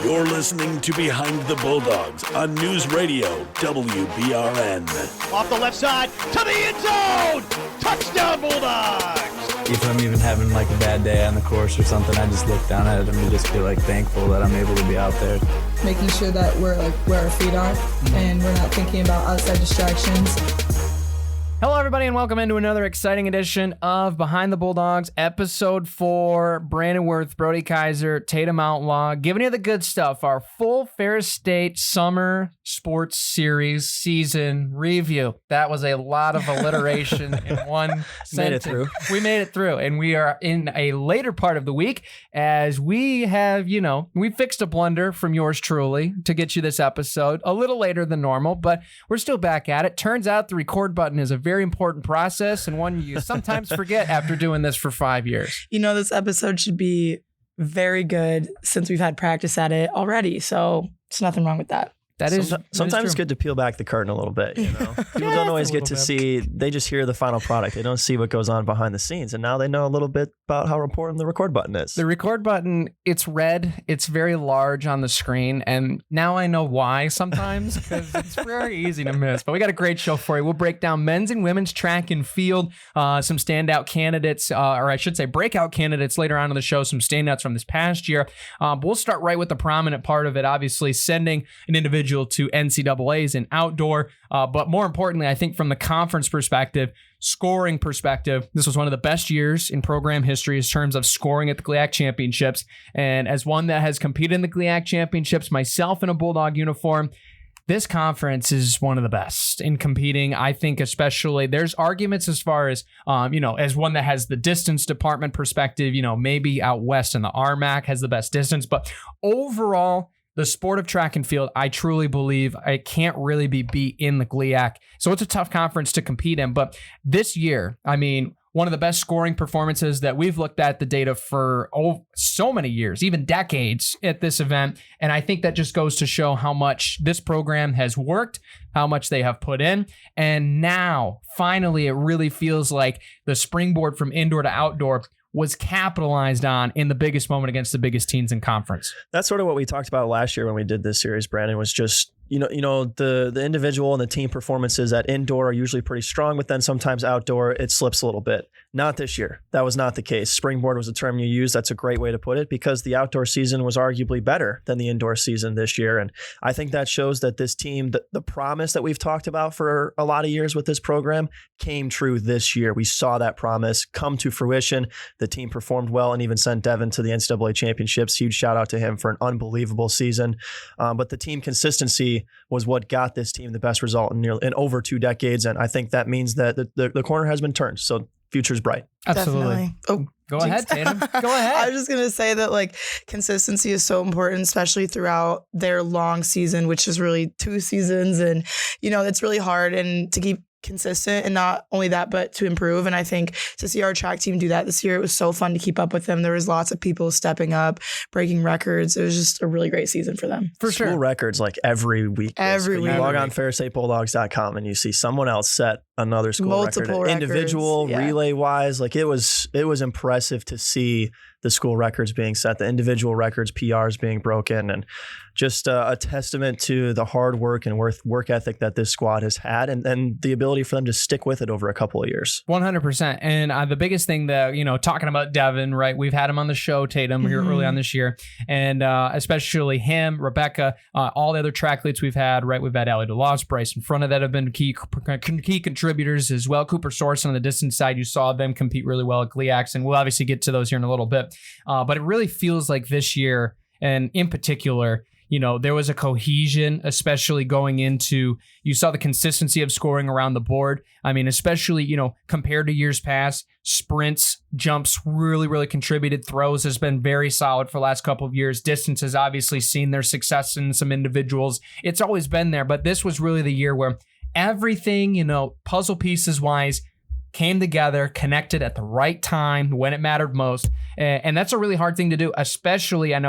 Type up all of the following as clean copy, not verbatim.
You're listening to Behind the Bulldogs on News Radio WBRN. Off the left side to the end zone. Touchdown Bulldogs. If I'm even having like a bad day on the course or something, I just look down at it and just feel like thankful that I'm able to be out there. Making sure that we're like where our feet are and we're not thinking about outside distractions. Hello, everybody, and welcome into another exciting edition of Behind the Bulldogs, Episode 4. Brandon Worth, Brody Kaiser, Tatum Outlaw, giving you the good stuff. Our full Ferris State Summer Sports Series season review. That was a lot of alliteration in one sentence. Made it through. We made it through, and we are in a later part of the week as we have, we fixed a blunder from yours truly to get you this episode a little later than normal, but we're still back at it. Turns out the record button is a very important process and one you sometimes forget after doing this for 5 years. This episode should be very good since we've had practice at it already. So there's nothing wrong with that. Sometimes it's good to peel back the curtain a little bit. People don't always get to see, they just hear the final product. They don't see what goes on behind the scenes. And now they know a little bit about how important the record button is. The record button, it's red. It's very large on the screen. And now I know why sometimes, because it's very easy to miss. But we got a great show for you. We'll break down men's and women's track and field, some standout candidates, or I should say breakout candidates later on in the show, some standouts from this past year. But we'll start right with the prominent part of it, obviously sending an individual to NCAAs and outdoor. But more importantly, I think from the conference perspective, scoring perspective, this was one of the best years in program history in terms of scoring at the GLIAC championships. And as one that has competed in the GLIAC championships, myself in a Bulldog uniform, this conference is one of the best in competing. I think especially there's arguments as far as, as one that has the distance department perspective, maybe out west and the RMAC has the best distance. But overall, the sport of track and field, I truly believe it can't really be beat in the GLIAC. So it's a tough conference to compete in. But this year, one of the best scoring performances that we've looked at the data for so many years, even decades at this event. And I think that just goes to show how much this program has worked, how much they have put in. And now, finally, it really feels like the springboard from indoor to outdoor was capitalized on in the biggest moment against the biggest teams in conference. That's sort of what we talked about last year when we did this series, Brandon, was just, the individual and the team performances at indoor are usually pretty strong, but then sometimes outdoor, it slips a little bit. Not this year. That was not the case. Springboard was a term you used. That's a great way to put it because the outdoor season was arguably better than the indoor season this year. And I think that shows that this team, the promise that we've talked about for a lot of years with this program came true this year. We saw that promise come to fruition. The team performed well and even sent Devin to the NCAA championships. Huge shout out to him for an unbelievable season. But the team consistency was what got this team the best result in over 2 decades. And I think that means that the corner has been turned. So future's bright. Absolutely. Definitely. Go ahead, Tatum. Go ahead. I was just going to say that consistency is so important, especially throughout their long season, which is really 2 seasons. And, it's really hard and to keep consistent and not only that, but to improve. And I think to see our track team do that this year, it was so fun to keep up with them. There was lots of people stepping up, breaking records. It was just a really great season for them. For sure. School records every week. Every week. You log on FerrisStateBulldogs.com and you see someone else set another school Multiple record. Individual, records, yeah. relay wise, it was impressive to see the school records being set, the individual records, PRs being broken, and just a testament to the hard work and work ethic that this squad has had and the ability for them to stick with it over a couple of years. 100%. And the biggest thing that, talking about Devin, right? We've had him on the show, Tatum, here early on this year. And especially him, Rebecca, all the other track leads we've had, right? We've had Allie DeLoss, Bryce in front of that have been key contributors as well. Cooper Sorensen on the distance side, you saw them compete really well at GLIACs, and we'll obviously get to those here in a little bit. But it really feels like this year, and in particular, there was a cohesion, especially going into, you saw the consistency of scoring around the board. Especially, compared to years past, sprints, jumps really, really contributed. Throws has been very solid for the last couple of years. Distance has obviously seen their success in some individuals. It's always been there, but this was really the year where everything, puzzle pieces wise, came together, connected at the right time when it mattered most. And that's a really hard thing to do, especially in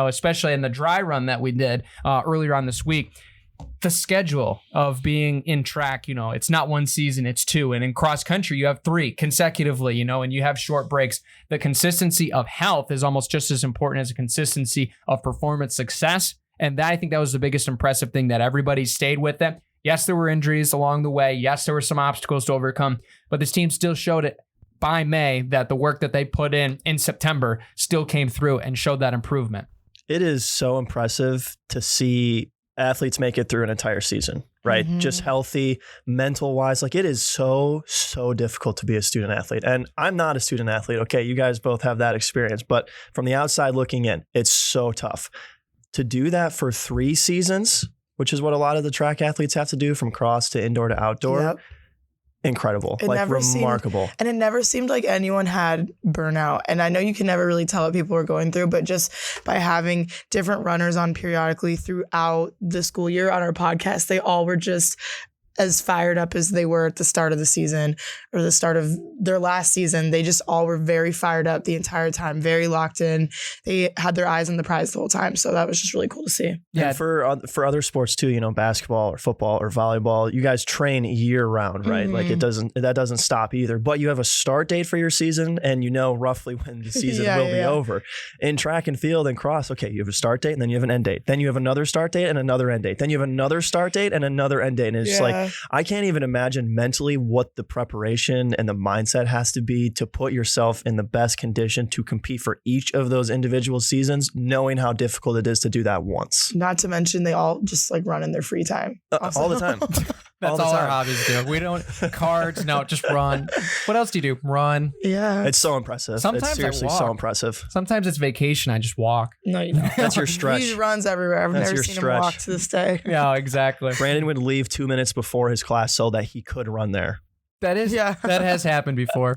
the dry run that we did earlier on this week. the schedule of being in track, it's not one season, it's two. And in cross country, you have 3 consecutively, and you have short breaks. The consistency of health is almost just as important as the consistency of performance success. And I think that was the biggest impressive thing, that everybody stayed with it. Yes, there were injuries along the way. Yes, there were some obstacles to overcome, but this team still showed it by May that the work that they put in September still came through and showed that improvement. It is so impressive to see athletes make it through an entire season, right? Mm-hmm. Just healthy, mental wise. Like, it is so difficult to be a student athlete. And I'm not a student athlete. Okay. You guys both have that experience, but from the outside looking in, it's so tough to do that for 3 seasons, which is what a lot of the track athletes have to do, from cross to indoor to outdoor. Yep. Incredible. It like, never remarkable. And it never seemed like anyone had burnout. And I know you can never really tell what people are going through, but just by having different runners on periodically throughout the school year on our podcast, they all were just as fired up as they were at the start of the season or the start of their last season. They just all were very fired up the entire time, very locked in. They had their eyes on the prize the whole time. So that was just really cool to see. Yeah. And for other sports too, basketball or football or volleyball, you guys train year round, right? Mm-hmm. Like, that doesn't stop either, but you have a start date for your season and roughly when the season will be over. In track and field and cross, okay, you have a start date and then you have an end date. Then you have another start date and another end date. Then you have another start date and another end date. And it's like, I can't even imagine mentally what the preparation and the mindset has to be to put yourself in the best condition to compete for each of those individual seasons, knowing how difficult it is to do that once. Not to mention they all just like run in their free time. All the time. That's all our hobbies do. We don't cards. No, just run. What else do you do? Run. Yeah. It's so impressive. Sometimes it's seriously I walk. so impressive. Sometimes it's vacation. I just walk. No, you don't. That's your stretch. He runs everywhere. I've That's never your seen stretch. him walk to this day. Yeah, exactly. Brandon would leave 2 minutes before his class so that he could run there. That has happened before.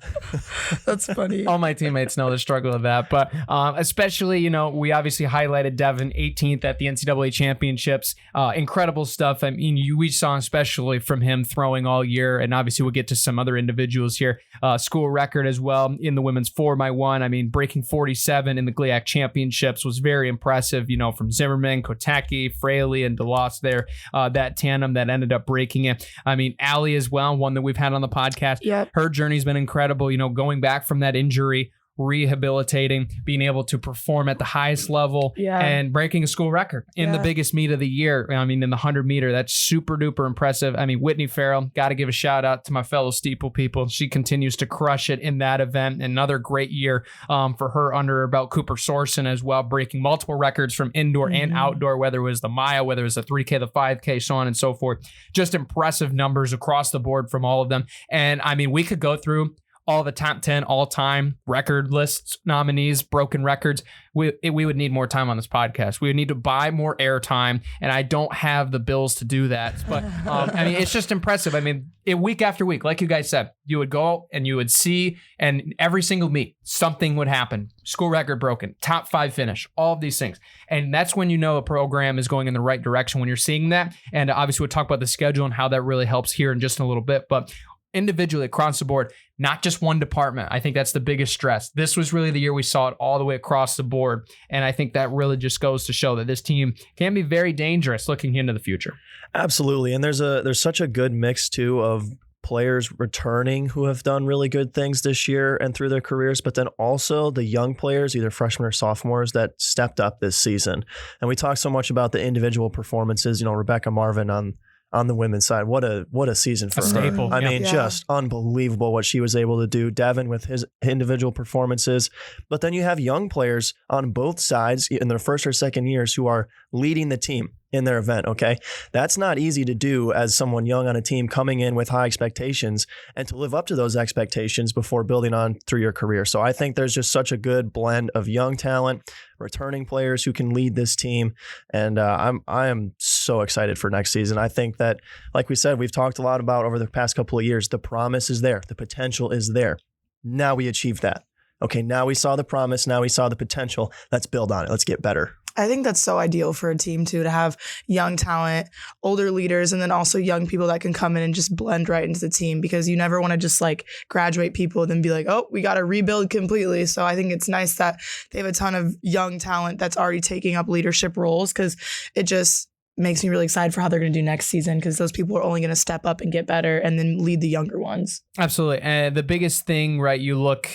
That's funny. All my teammates know the struggle of that, but especially, we obviously highlighted Devin 18th at the NCAA championships. Incredible stuff. I mean, we saw especially from him throwing all year, and obviously we'll get to some other individuals here. School record as well in the women's 4x1. I mean, breaking 47 in the GLIAC championships was very impressive. From Zimmerman, Kotaki, Fraley, and DeLoss there. That tandem that ended up breaking it. I mean, Allie as well, one that we've had on the podcast. Yep. Her journey's been incredible, going back from that injury, rehabilitating, being able to perform at the highest level, and breaking a school record in the biggest meet of the year. I mean, in the 100 meter, that's super duper impressive. I mean, Whitney Farrell, got to give a shout out to my fellow steeple people. She continues to crush it in that event. Another great year for her under her belt. Cooper Sorson as well, breaking multiple records from indoor and outdoor, whether it was the mile, whether it was the 3K, the 5K, so on and so forth. Just impressive numbers across the board from all of them. And I mean, we could go through all the top 10 all-time record lists, nominees, broken records. We would need more time on this podcast. We would need to buy more airtime, and I don't have the bills to do that. But I mean, it's just impressive. I mean, week after week, like you guys said, you would go and you would see, and every single meet, something would happen. School record broken, top 5 finish, all of these things. And that's when you know a program is going in the right direction, when you're seeing that. And obviously we'll talk about the schedule and how that really helps here in just a little bit. But individually across the board, not just one department. I think that's the biggest stress. This was really the year we saw it all the way across the board. And I think that really just goes to show that this team can be very dangerous looking into the future. Absolutely. And there's such a good mix too of players returning who have done really good things this year and through their careers, but then also the young players, either freshmen or sophomores, that stepped up this season. And we talk so much about the individual performances, Rebecca Marvin on the women's side. What a season for her. Staple. I mean, just unbelievable what she was able to do. Devin with his individual performances. But then you have young players on both sides in their first or second years who are leading the team in their event, okay? That's not easy to do as someone young on a team coming in with high expectations and to live up to those expectations before building on through your career. So I think there's just such a good blend of young talent, returning players who can lead this team. And I am so excited for next season. I think that, like we said, we've talked a lot about over the past couple of years, the promise is there. The potential is there. Now we achieved that. Okay, now we saw the promise. Now we saw the potential. Let's build on it. Let's get better. I think that's so ideal for a team too, to have young talent, older leaders, and then also young people that can come in and just blend right into the team, because you never want to just like graduate people and then be like, oh, we got to rebuild completely. So I think it's nice that they have a ton of young talent that's already taking up leadership roles, because it just makes me really excited for how they're going to do next season, because those people are only going to step up and get better and then lead the younger ones. Absolutely. And the biggest thing, right, you look,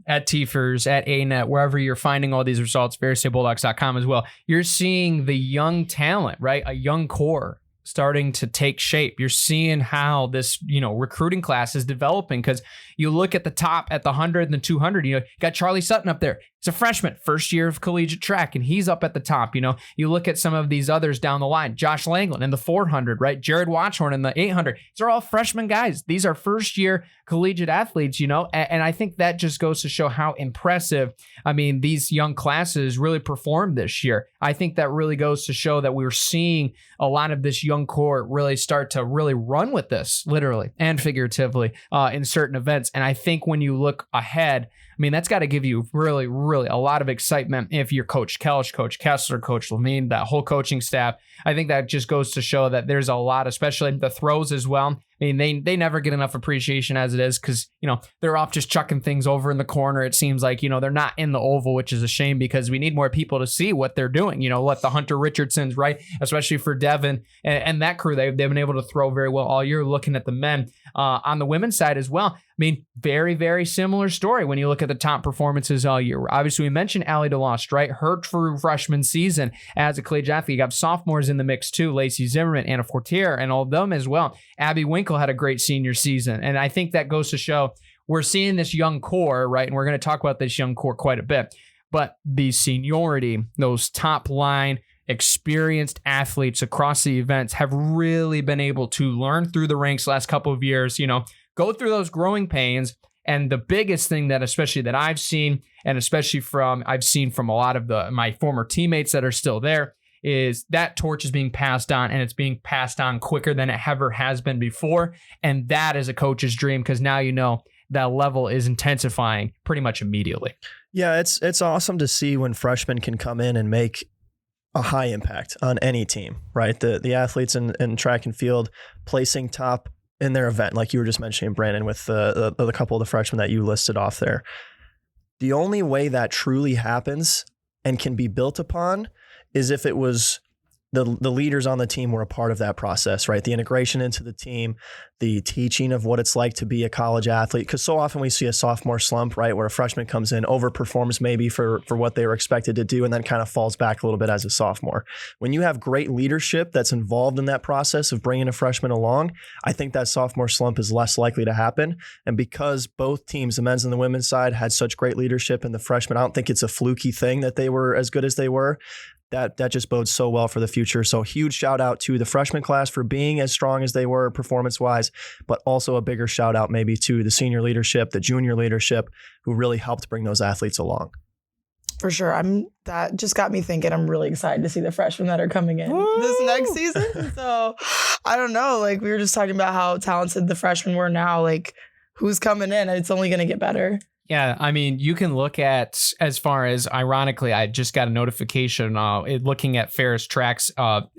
at TFers, at ANET, wherever you're finding all these results, VersaBulldogs.com as well, you're seeing the young talent, right, a young core starting to take shape. You're seeing how this, recruiting class is developing, because you look at the top at the 100 and the 200, you got Charlie Sutton up there. He's a freshman, first year of collegiate track, and he's up at the top. You look at some of these others down the line, Josh Langland in the 400, right? Jared Watchhorn in the 800. These are all freshman guys. These are first year collegiate athletes, and I think that just goes to show how impressive, these young classes really performed this year. I think that really goes to show that we're seeing a lot of this young core really start to really run with this, literally and figuratively, in certain events. And I think when you look ahead, that's got to give you really, really a lot of excitement if you're Coach Kelch, Coach Kessler, Coach Lamine, that whole coaching staff. I think that just goes to show that there's a lot, especially the throws as well. They never get enough appreciation as it is, because, they're off just chucking things over in the corner. It seems like, they're not in the oval, which is a shame, because we need more people to see what they're doing. Let the Hunter Richardsons, right? Especially for Devin and that crew, they've been able to throw very well all year. Looking at the men on the women's side as well. Very, very similar story when you look at the top performances all year. Obviously, we mentioned Allie DeLost, right? Her true freshman season as a collegiate athlete. You got sophomores in the mix too, Lacey Zimmerman, Anna Fortier, and all of them as well. Abby Winkle had a great senior season. And I think that goes to show we're seeing this young core, right? And we're going to talk about this young core quite a bit. But the seniority, those top line, experienced athletes across the events have really been able to learn through the ranks last couple of years, go through those growing pains. And the biggest thing that, especially that I've seen, and especially I've seen from a lot of my former teammates that are still there, is that torch is being passed on, and it's being passed on quicker than it ever has been before. And that is a coach's dream, because now that level is intensifying pretty much immediately. Yeah, it's awesome to see when freshmen can come in and make a high impact on any team, right? The athletes in track and field placing top in their event, like you were just mentioning, Brandon, with the couple of the freshmen that you listed off there. The only way that truly happens and can be built upon is if it was the leaders on the team were a part of that process, right? The integration into the team, the teaching of what it's like to be a college athlete. Because so often we see a sophomore slump, right? Where a freshman comes in, overperforms maybe for what they were expected to do, and then kind of falls back a little bit as a sophomore. When you have great leadership that's involved in that process of bringing a freshman along, I think that sophomore slump is less likely to happen. And because both teams, the men's and the women's side, had such great leadership in the freshmen, I don't think it's a fluky thing that they were as good as they were. That just bodes so well for the future. So huge shout out to the freshman class for being as strong as they were performance-wise, but also a bigger shout out maybe to the senior leadership, the junior leadership, who really helped bring those athletes along. For sure. That just got me thinking. I'm really excited to see the freshmen that are coming in this next season. So I don't know, we were just talking about how talented the freshmen were now, who's coming in, it's only going to get better. Yeah, you can look at, as far as, ironically, I just got a notification looking at Ferris Track's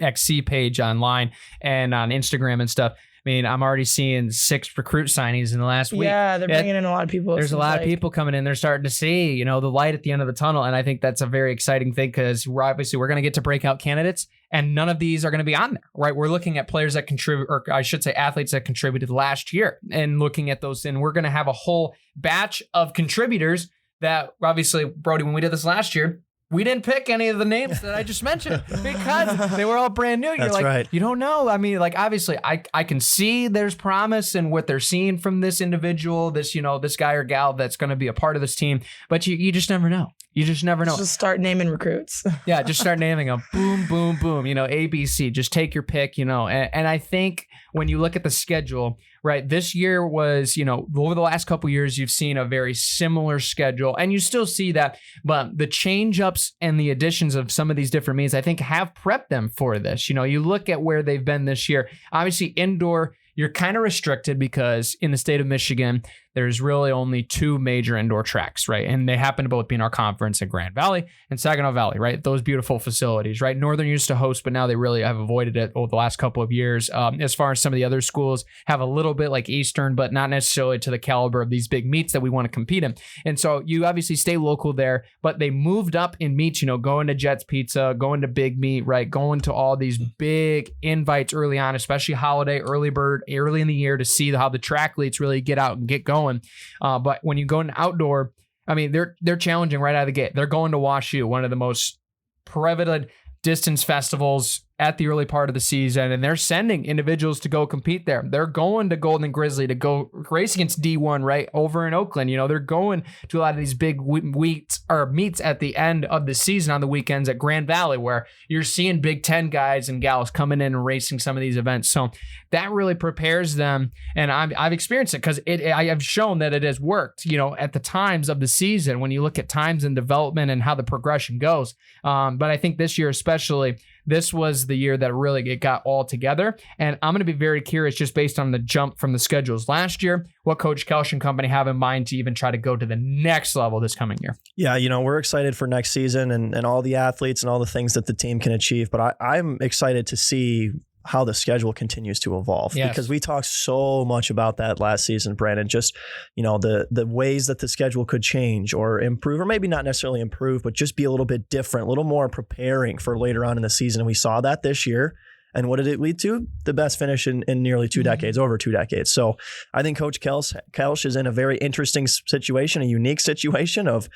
XC page online and on Instagram and stuff. I'm already seeing 6 recruit signings in the last week. Yeah, they're bringing in a lot of people. There's a lot of people coming in. They're starting to see, the light at the end of the tunnel. And I think that's a very exciting thing, because we're going to get to breakout candidates, and none of these are going to be on there, right? We're looking at players that contribute, or I should say athletes that contributed last year, and looking at those. And we're going to have a whole batch of contributors that, obviously, Brody, when we did this last year, we didn't pick any of the names that I just mentioned because they were all brand new. You're That's right. You don't know. Obviously, I can see there's promise in what they're seeing from this individual, this guy or gal that's going to be a part of this team. But you just never know. You just never know. Just start naming recruits. Yeah, just start naming them. Boom, boom, boom. ABC. Just take your pick. And I think when you look at the schedule, right, this year was, over the last couple of years, you've seen a very similar schedule, and you still see that. But the change-ups and the additions of some of these different meets, I think, have prepped them for this. You look at where they've been this year. Obviously, indoor, you're kind of restricted because in the state of Michigan, there's really only 2 major indoor tracks, right? And they happen to both be in our conference in Grand Valley and Saginaw Valley, right? Those beautiful facilities, right? Northern used to host, but now they really have avoided it over the last couple of years. As far as some of the other schools have a little bit like Eastern, but not necessarily to the caliber of these big meets that we want to compete in. And so you obviously stay local there, but they moved up in meets, going to Jets Pizza, going to Big Meat, right? Going to all these big invites early on, especially holiday, early bird, early in the year to see how the trackletes really get out and get going. But when you go into outdoor, I mean, they're challenging right out of the gate. They're going to WashU, one of the most coveted distance festivals at the early part of the season, and they're sending individuals to go compete there. They're going to Golden Grizzly to go race against D1 right over in Oakland. They're going to a lot of these big meets at the end of the season on the weekends at Grand Valley, where you're seeing Big Ten guys and gals coming in and racing some of these events. So that really prepares them, and I've experienced it because I have shown that it has worked. At the times of the season when you look at times and development and how the progression goes. But I think this year especially, this was the year that really it got all together. And I'm going to be very curious, just based on the jump from the schedules last year, what Coach Kelsch and company have in mind to even try to go to the next level this coming year. Yeah, we're excited for next season and all the athletes and all the things that the team can achieve. But I'm excited to see how the schedule continues to evolve, because we talked so much about that last season, Brandon, just, the ways that the schedule could change or improve, or maybe not necessarily improve, but just be a little bit different, a little more preparing for later on in the season. And we saw that this year. And what did it lead to? The best finish in nearly 2 decades, over 2 decades. So I think Coach Kelsch is in a very interesting situation, a unique situation of,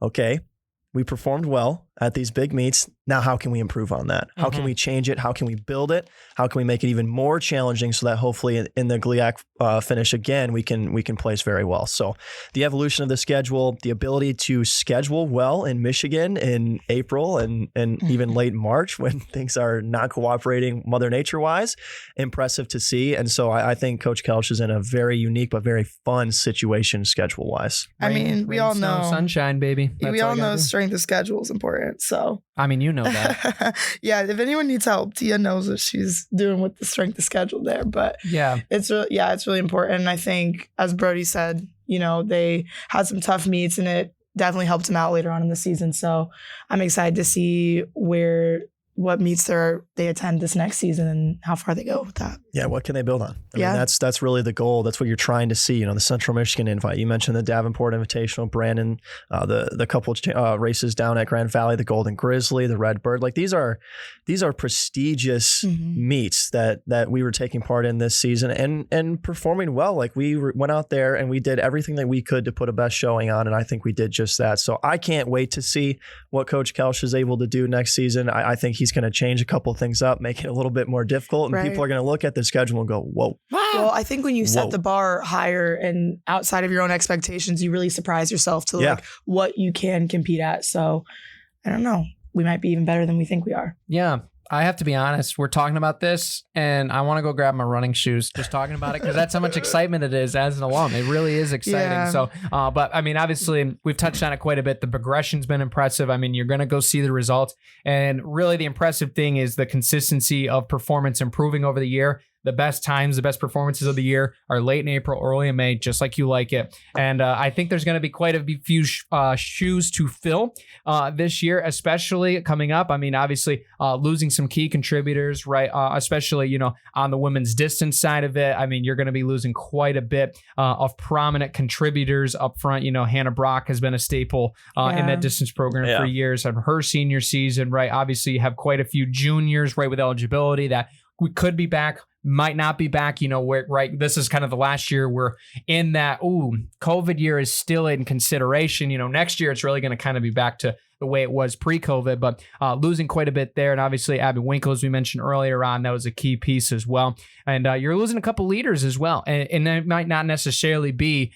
okay, we performed well at these big meets. Now, how can we improve on that? How can we change it? How can we build it? How can we make it even more challenging so that hopefully in the GLIAC finish again, we can place very well. So the evolution of the schedule, the ability to schedule well in Michigan in April and even late March when things are not cooperating Mother Nature wise, impressive to see. And so I think Coach Kelsch is in a very unique but very fun situation schedule wise. We all know sunshine, baby. We all know strength of schedule is important. So you know that. Yeah, if anyone needs help, Tia knows what she's doing with the strength of schedule there. But it's really important. And I think, as Brody said, they had some tough meets and it definitely helped them out later on in the season. So I'm excited to see what meets they attend this next season and how far they go with that. Yeah, what can they build on? I mean, that's really the goal. That's what you're trying to see. The Central Michigan invite. You mentioned the Davenport Invitational, Brandon, the couple races down at Grand Valley, the Golden Grizzly, the Red Bird. Like these are prestigious meets that we were taking part in this season and performing well. Like we went out there and we did everything that we could to put a best showing on, and I think we did just that. So I can't wait to see what Coach Kelsch is able to do next season. I think he's going to change a couple of things up, make it a little bit more difficult, and people are going to look at the schedule and go, whoa. Well, I think when you set the bar higher and outside of your own expectations, you really surprise yourself to like what you can compete at. So I don't know. We might be even better than we think we are. Yeah. I have to be honest, we're talking about this and I want to go grab my running shoes just talking about it because that's how much excitement it is as an alum. It really is exciting. Yeah. So, but I mean, obviously we've touched on it quite a bit. The progression's been impressive. I mean, you're going to go see the results, and really the impressive thing is the consistency of performance improving over the year. The best times, the best performances of the year are late in April, early in May, just like you like it. And I think there's going to be quite a few shoes to fill this year, especially coming up. I mean, obviously losing some key contributors, right? Especially, on the women's distance side of it. I mean, you're going to be losing quite a bit of prominent contributors up front. Hannah Brock has been a staple in that distance program for years. And her senior season, right? Obviously, you have quite a few juniors, right, with eligibility that we could be back, might not be back, right? This is kind of the last year we're in that, COVID year is still in consideration. Next year it's really going to kind of be back to the way it was pre-COVID, but losing quite a bit there. And obviously Abby Winkle, as we mentioned earlier on, that was a key piece as well. And you're losing a couple leaders as well. And it might not necessarily be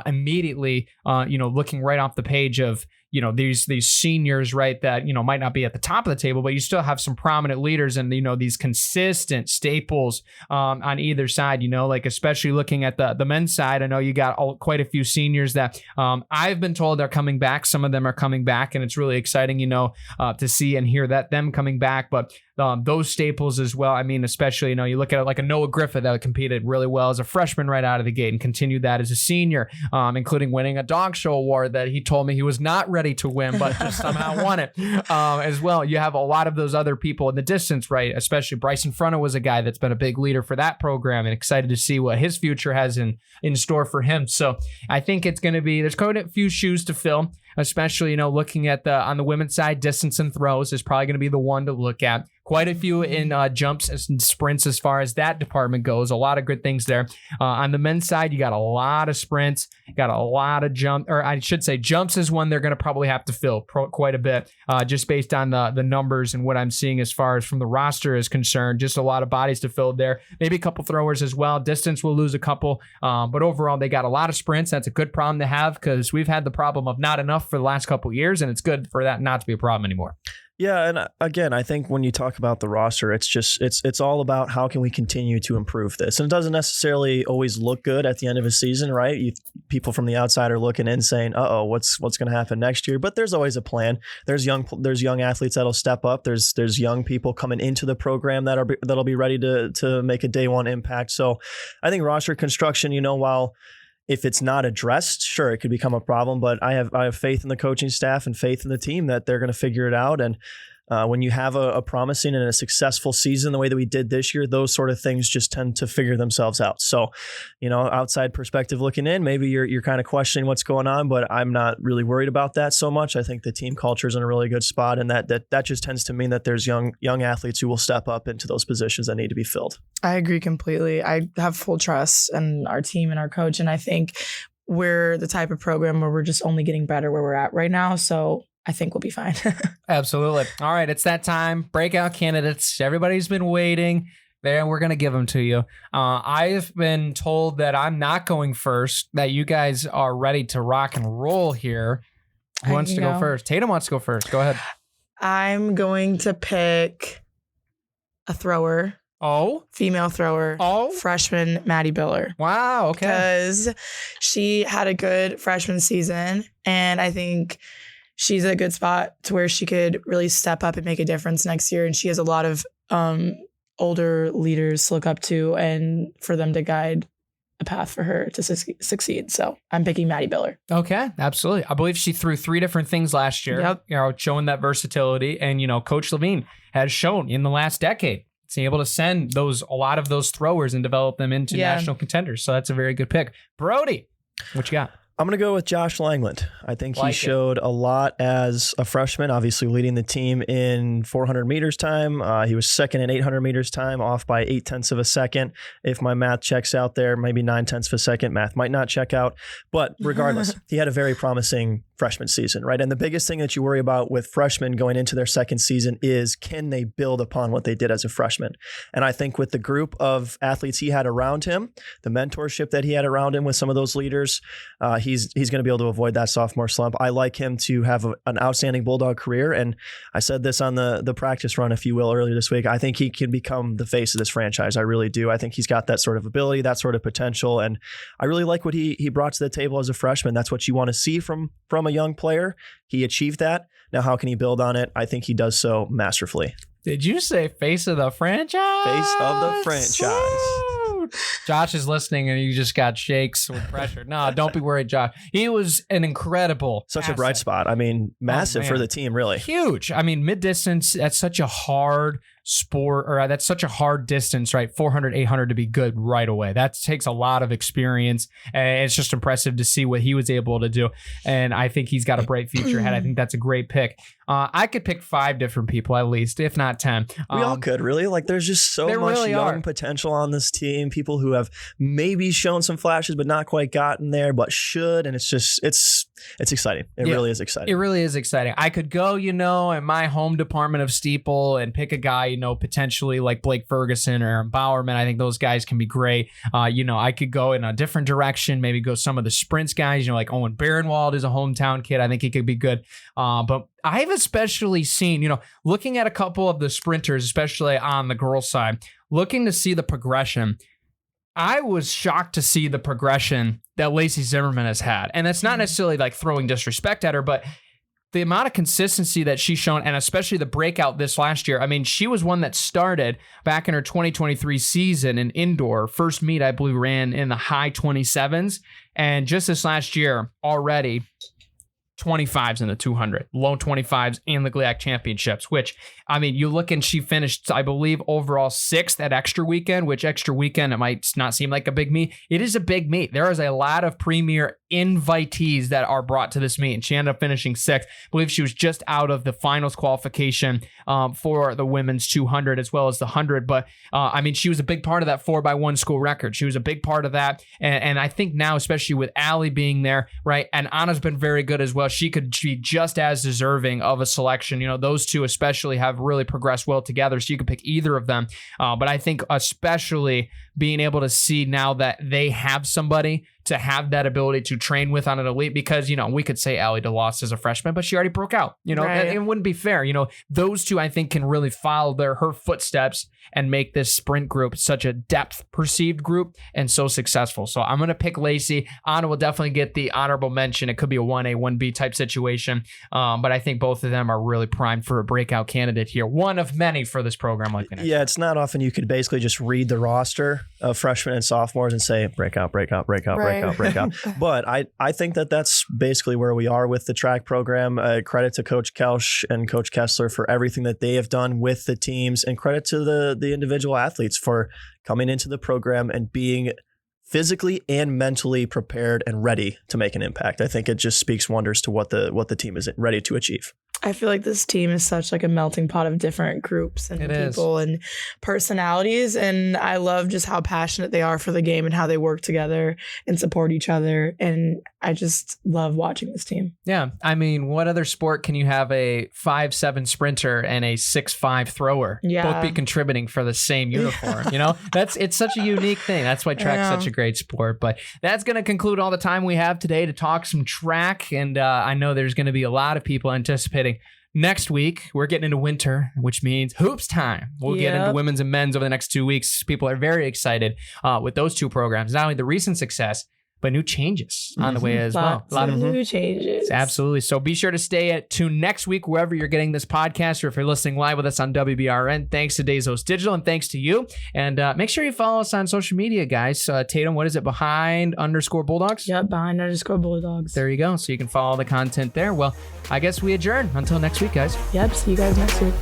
immediately, looking right off the page of, these seniors, right, that, might not be at the top of the table, but you still have some prominent leaders and, these consistent staples on either side, like especially looking at the men's side. I know you got quite a few seniors that I've been told they're coming back. Some of them are coming back, and it's really exciting, to see and hear that them coming back. But those staples as well. I mean, especially, you look at it like a Noah Griffith that competed really well as a freshman right out of the gate and continued that as a senior, including winning a dog show award that he told me he was not ready to win, but just somehow won it as well. You have a lot of those other people in the distance, right? Especially Bryson Fronto was a guy that's been a big leader for that program, and excited to see what his future has in store for him. So I think it's going to be, there's quite a few shoes to fill, especially, looking at on the women's side, distance and throws is probably going to be the one to look at. Quite a few in jumps and sprints as far as that department goes. A lot of good things there. On the men's side, you got a lot of sprints, got a lot of jumps is one they're going to probably have to fill quite a bit, just based on the numbers and what I'm seeing as far as from the roster is concerned. Just a lot of bodies to fill there. Maybe a couple throwers as well. Distance will lose a couple, but overall they got a lot of sprints. That's a good problem to have because we've had the problem of not enough for the last couple of years, and it's good for that not to be a problem anymore. Yeah, and again, I think when you talk about the roster, it's all about how can we continue to improve this, and it doesn't necessarily always look good at the end of a season, right? People from the outside are looking in, saying, "Uh-oh, what's going to happen next year?" But there's always a plan. There's young athletes that'll step up. There's young people coming into the program that'll be ready to make a day one impact. So, I think roster construction, while if it's not addressed, sure, it could become a problem, but I have faith in the coaching staff and faith in the team that they're going to figure it out. And when you have a promising and a successful season the way that we did this year, those sort of things just tend to figure themselves out. So, outside perspective looking in, maybe you're kind of questioning what's going on, but I'm not really worried about that so much. I think the team culture is in a really good spot, and that just tends to mean that there's young athletes who will step up into those positions that need to be filled. I agree completely. I have full trust in our team and our coach, and I think we're the type of program where we're just only getting better where we're at right now. So I think we'll be fine. Absolutely. All right, it's that time. Breakout candidates. Everybody's been waiting. There, we're going to give them to you. I've been told that I'm not going first, that you guys are ready to rock and roll here. Who wants to go first? Tatum wants to go first. Go ahead. I'm going to pick a thrower. Oh? Female thrower. Oh? Freshman Maddie Biller. Wow, okay. Because she had a good freshman season, and I think she's at a good spot to where she could really step up and make a difference next year. And she has a lot of older leaders to look up to and for them to guide a path for her to succeed. So I'm picking Maddie Biller. Okay, absolutely. I believe she threw 3 different things last year, Yep. Showing that versatility. And, Coach Levine has shown in the last decade, he's able to send a lot of those throwers and develop them into national contenders. So that's a very good pick. Brody, what you got? I'm going to go with Josh Langland. I think he showed a lot as a freshman, obviously leading the team in 400 meters time. He was second in 800 meters time, off by 0.8 of a second. If my math checks out there, maybe 0.9 of a second. Math might not check out. But regardless, he had a very promising freshman season, right? And the biggest thing that you worry about with freshmen going into their second season is, can they build upon what they did as a freshman? And I think with the group of athletes he had around him, the mentorship that he had around him with some of those leaders, he's going to be able to avoid that sophomore slump. I like him to have an outstanding Bulldog career. And I said this on the practice run, if you will, earlier this week. I think he can become the face of this franchise. I really do. I think he's got that sort of ability, that sort of potential. And I really like what he brought to the table as a freshman. That's what you want to see from a young player. He achieved that. Now, how can he build on it? I think he does so masterfully. Did you say face of the franchise? Face of the franchise. Josh is listening and he just got shakes with pressure. No, don't be worried, Josh. He was an incredible Such a bright spot. I mean, massive for the team, really. Huge. I mean, mid-distance, that's such a hard sport, or that's such a hard distance, right? 400, 800 to be good right away. That takes a lot of experience. And it's just impressive to see what he was able to do. And I think he's got a bright future ahead. I think that's a great pick. I could pick 5 different people at least, if not 10. We all could, really. Like, there's just so much really young potential on this team. People who have maybe shown some flashes, but not quite gotten there, but should. And it's it's exciting. It really is exciting. It really is exciting. I could go, in my home department of steeple and pick a guy, potentially like Blake Ferguson or Aaron Bowerman. I think those guys can be great. I could go in a different direction, maybe go some of the sprints guys, like Owen Barenwald is a hometown kid. I think he could be good. But I've especially seen, looking at a couple of the sprinters, especially on the girls' side, looking to see the progression. I was shocked to see the progression that Lacey Zimmerman has had. And that's not necessarily like throwing disrespect at her, but the amount of consistency that she's shown, and especially the breakout this last year. I mean, she was one that started back in her 2023 season in indoor. First meet, I believe, ran in the high 27s. And just this last year, already 25s in the 200, low 25s in the GLIAC championships, which, I mean, you look and she finished, I believe, overall 6th at Extra Weekend, which Extra Weekend, it might not seem like a big meet. It is a big meet. There is a lot of premier invitees that are brought to this meet, and she ended up finishing 6th. I believe she was just out of the finals qualification for the women's 200 as well as the 100. But I mean, she was a big part of that 4x1 school record. She was a big part of that. And I think now, especially with Allie being there, right, and Anna's been very good as well. She could be just as deserving of a selection. Those two especially have really progressed well together, so you could pick either of them. But I think especially being able to see now that they have somebody to have that ability to train with on an elite, because, we could say Allie DeLoss is a freshman, but she already broke out, Right. It wouldn't be fair. Those two, I think, can really follow her footsteps and make this sprint group such a depth perceived group and so successful. So I'm going to pick Lacey. Anna will definitely get the honorable mention. It could be a 1A, 1B type situation. But I think both of them are really primed for a breakout candidate here. One of many for this program. Yeah, it's not often you could basically just read the roster of freshmen and sophomores and say breakout. But I think that's basically where we are with the track program. Credit to Coach Kelsch and Coach Kessler for everything that they have done with the teams, and credit to the individual athletes for coming into the program and being physically and mentally prepared and ready to make an impact. I think it just speaks wonders to what the team is ready to achieve. I feel like this team is such like a melting pot of different groups and people and personalities. And I love just how passionate they are for the game and how they work together and support each other. And I just love watching this team. Yeah. I mean, what other sport can you have a 5'7" sprinter and a 6'5" thrower both be contributing for the same uniform? It's such a unique thing. That's why track's such a great sport. But that's going to conclude all the time we have today to talk some track. And I know there's going to be a lot of people anticipating next week. We're getting into winter, which means hoops time. We'll get into women's and men's over the next 2 weeks. People are very excited with those two programs. Not only the recent success, but new changes on the way as well. A lot of new changes. Absolutely. So be sure to stay tuned next week, wherever you're getting this podcast, or if you're listening live with us on WBRN. Thanks to Days Host Digital, and thanks to you. And make sure you follow us on social media, guys. Tatum, what is it? _Bulldogs? Yep, _Bulldogs. There you go. So you can follow the content there. Well, I guess we adjourn. Until next week, guys. Yep, see you guys next week.